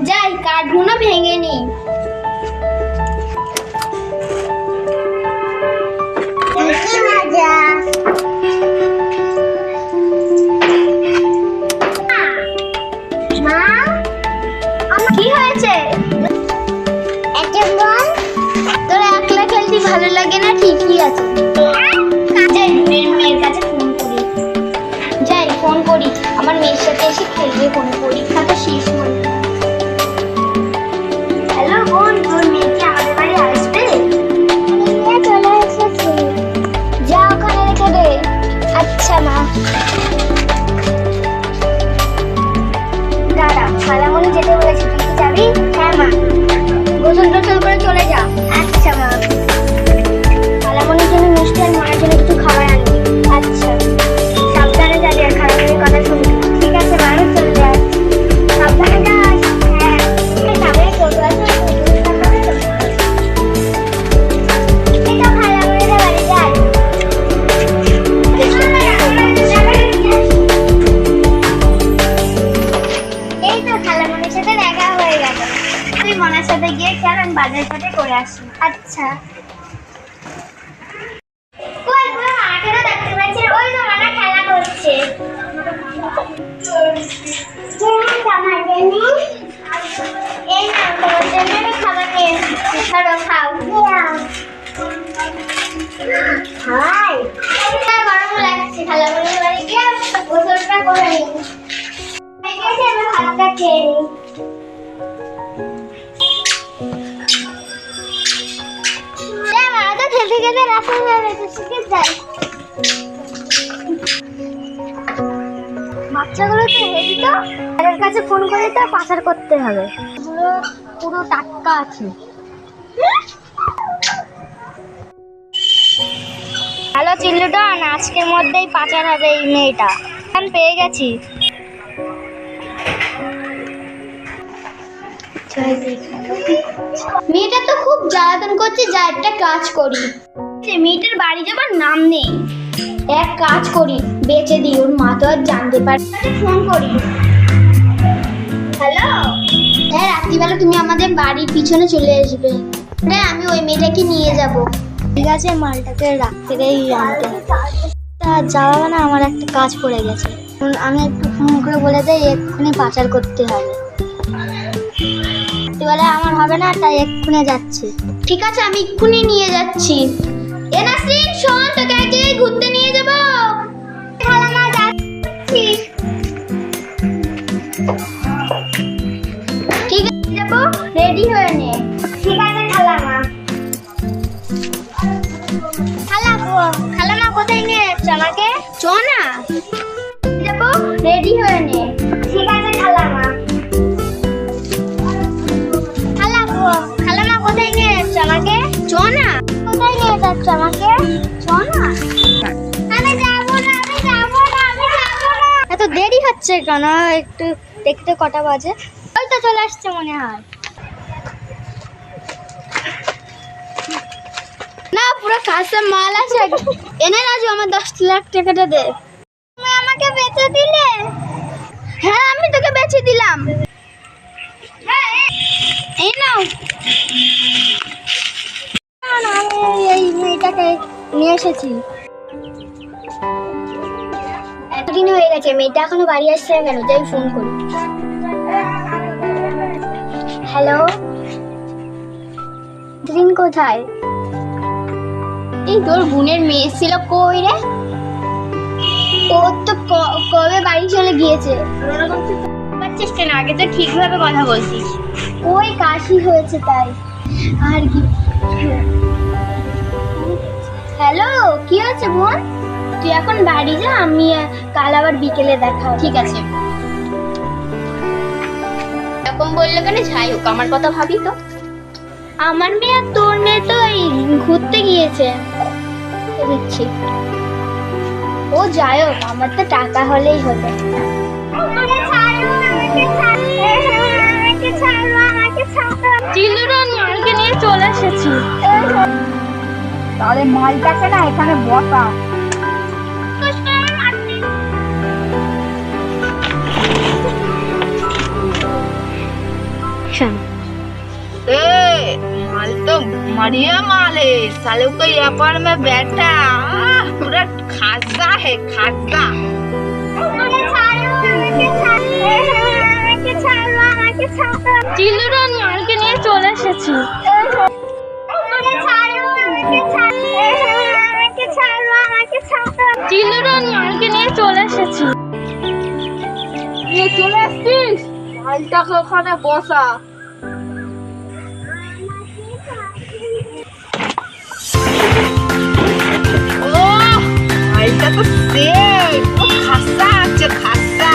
যাই কাঠগুলো ভেঙে নি। কি হয়েছে? তোর একলা খেলতে ভালো লাগে না? ঠিকই আছে, যাই মেয়ের কাছে ফোন করি। যাই ফোন করি, আমার মেয়ের সাথে এসে খেলবে। ফোন পরীক্ষা তো শেষ হল। হ্যালো বোন, তোর মেয়ে কি আমাদের বাড়ি আসবে? চলে এসেছি, যা ওখানে রেখে দে। আচ্ছা মা। দাদা খালামণি যেতে বলেছে, তুই কি যাবি? হ্যাঁ মা। গোসল টোসল করে চলে যা। আচ্ছা মা। খালামণির জন্য মিষ্টি আর মায়ের জন্য কিছু খাবার আনবি। আচ্ছা, সাবধানে যাবি আর খালামণির কথা শুনবি। ঠিক আছে মা, আমি চলে যাই। সাবধানে যাস। হ্যাঁ, সামনে টোটো আছে, এই তো খালামণিদের বাড়ি যাই। এই তো খালামণির সাথে দেখা হয়ে গেল। তুই মনার সাথে গিয়ে খেল, আমি বাজার সাথে করে আসি। আচ্ছা। কই পুরো মাকে না দেখতে পাচ্ছি, ওই তো মানা খেলা করছে। এই না তোমার জন্য আমি খাবার নিয়ে এসেছি, ধরো খাও। হাই, গরম লাগছে, খালামণির বাড়ি গিয়ে গোসলটা করে নিই। হয়ে গেছে, এবার ভাতটা খেয়ে নিই। খেলতে খেলতে রাস্তা হয়ে গেছে, শিখে যাই। বাচ্চাগুলো তো হেভি, তো তাদের কাছে ফোন করে তো পাচার করতে হবে। এগুলো পুরো টাটকা আছে। হ্যালো চিল্লুটন, আজকের মধ্যেই পাচার হবে এই মেয়েটা। আমি পেয়ে গেছি। মেয়েটা তো খুব জ্বালাতন করছে, যা একটা কাজ করি। মেয়েটার বাড়ি যাবার নাম নেই। এক কাজ করি, বেঁচে দিই, ওর মা তো আর জানতে পারে। ফোন করি। হ্যালো, হ্যাঁ রাত্রিবেলা তুমি আমাদের বাড়ির পিছনে চলে আসবে। হ্যাঁ, আমি ওই মেয়েটাকে নিয়ে যাব। ঠিক আছে, মালটাকে রাত্রেই আনতে হবে। তা যাওয়া না, আমার একটা কাজ পড়ে গেছে। আমি একটু ফোন করে বলে দেই, এক্ষুনি পাচার করতে হবে। রাত্রিবেলা আমার হবে না, তাই এক্ষুনি যাচ্ছি। ঠিক আছে, আমি এক্ষুনি নিয়ে যাচ্ছি। এ নাসরিন শোন, তোকে আজকে ঘুরতে নিয়ে যাব। খালামা যাচ্ছি। ঠিক আছে, যাবো, রেডি হয়ে নে। ঠিক আছে খালামা। খালামা কোথায় নিয়ে যাচ্ছ আমাকে? চ না, যাবো, রেডি হয়ে নে। ঠিক আছে খালামা। খালামা কোথায় নিয়ে যাচ্ছ আমাকে? চ না। কোথায় নিয়ে যাচ্ছ আমাকে? চ না। আমি যাবো না, আমি যাবো না, আমি যাবো না। এত দেরি হচ্ছে কেন? একটু দেখতে কটা বাজে। ওই তো চলে আসছে মনে হয়। না, পুরো কাঁচা মাল আছে। এনে রাজু, আমার 10 লাখ টাকাটা দে। তুমি আমাকে বেচে দিলে? হ্যাঁ, আমি তোকে বেচে দিলাম। এই নাও। আমি এই মেয়েটাকে নিয়ে এসেছি। এতদিন হয়ে গেছে, মেয়েটা এখনো বাড়ি আসছে না কেন? যাই ফোন করি। হ্যালো, দিন কোথায়? এই তোর বোনের মেয়ে ছিল, কই রে? ও তো কবে বাড়ি চলে গিয়েছে। চেষ্টা না, আগে তো ঠিকভাবে কথা বলছিস। ওই কাশি হয়েছে তাই। আর কি? হ্যালো, কি হচ্ছে বোন? তুই এখন বাড়ি যা, আমি কাল আবার বিকেলে দেখা। ঠিক আছে। এরকম বললে কেন? যাই হোক, আমার কথা ভাবি তো। আমার মেয়ে আর তোর মেয়ে তো ঘুরতে গিয়েছে। দিচ্ছি। ও যাই হোক, আমার তো টাকা হলেই হতো। চিল্লুরন মালকে নিয়ে চলে এসেছি। তাহলে মালটাকে না এখানে বসা। অ্যাকশন। माल तो बढ़िया माल है साले को व्यापार में बैठा पूरा खासा है खासा। চিলড্রেন মালকে নিয়ে চলে এসেছি। চিলড্রেন মালকে নিয়ে চলে এসেছি। নিয়ে চলে আসছিস মালটাকে ওখানে বসা। ও মালটা তো সেই খাসা আছে খাসা।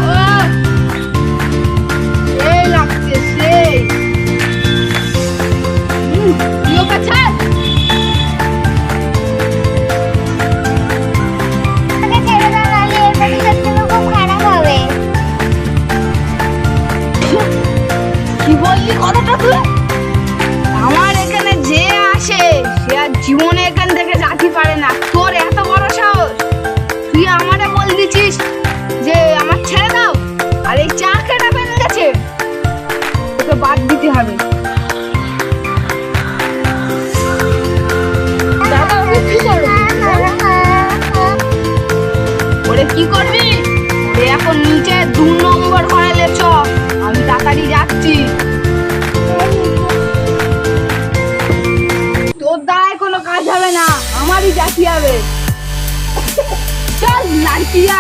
ও সেই লাগছে সেই। তুই ওকে ছাড়। কি বললি কথাটা তুই? আমার এখানে যে আসে সে আর জীবনে এখান থেকে যেতে পারে না। তোর এত বড় সাহস, তুই আমারে বল দিছিস যে আমার ছেড়ে দাও, আর এই চা কেটা বেঁধে গেছে তোকে বাদ দিতে হবে। দাদা ওকে কি করবি? ওরে কি করবি? ওরে এখন নিচে 2 নম্বর করালে চ, আমি তাড়াতাড়ি যাচ্ছি। তোর দ্বারাই কোনো কাজ হবে না, আমারই যাতে হবে। চল লাড়কিয়া।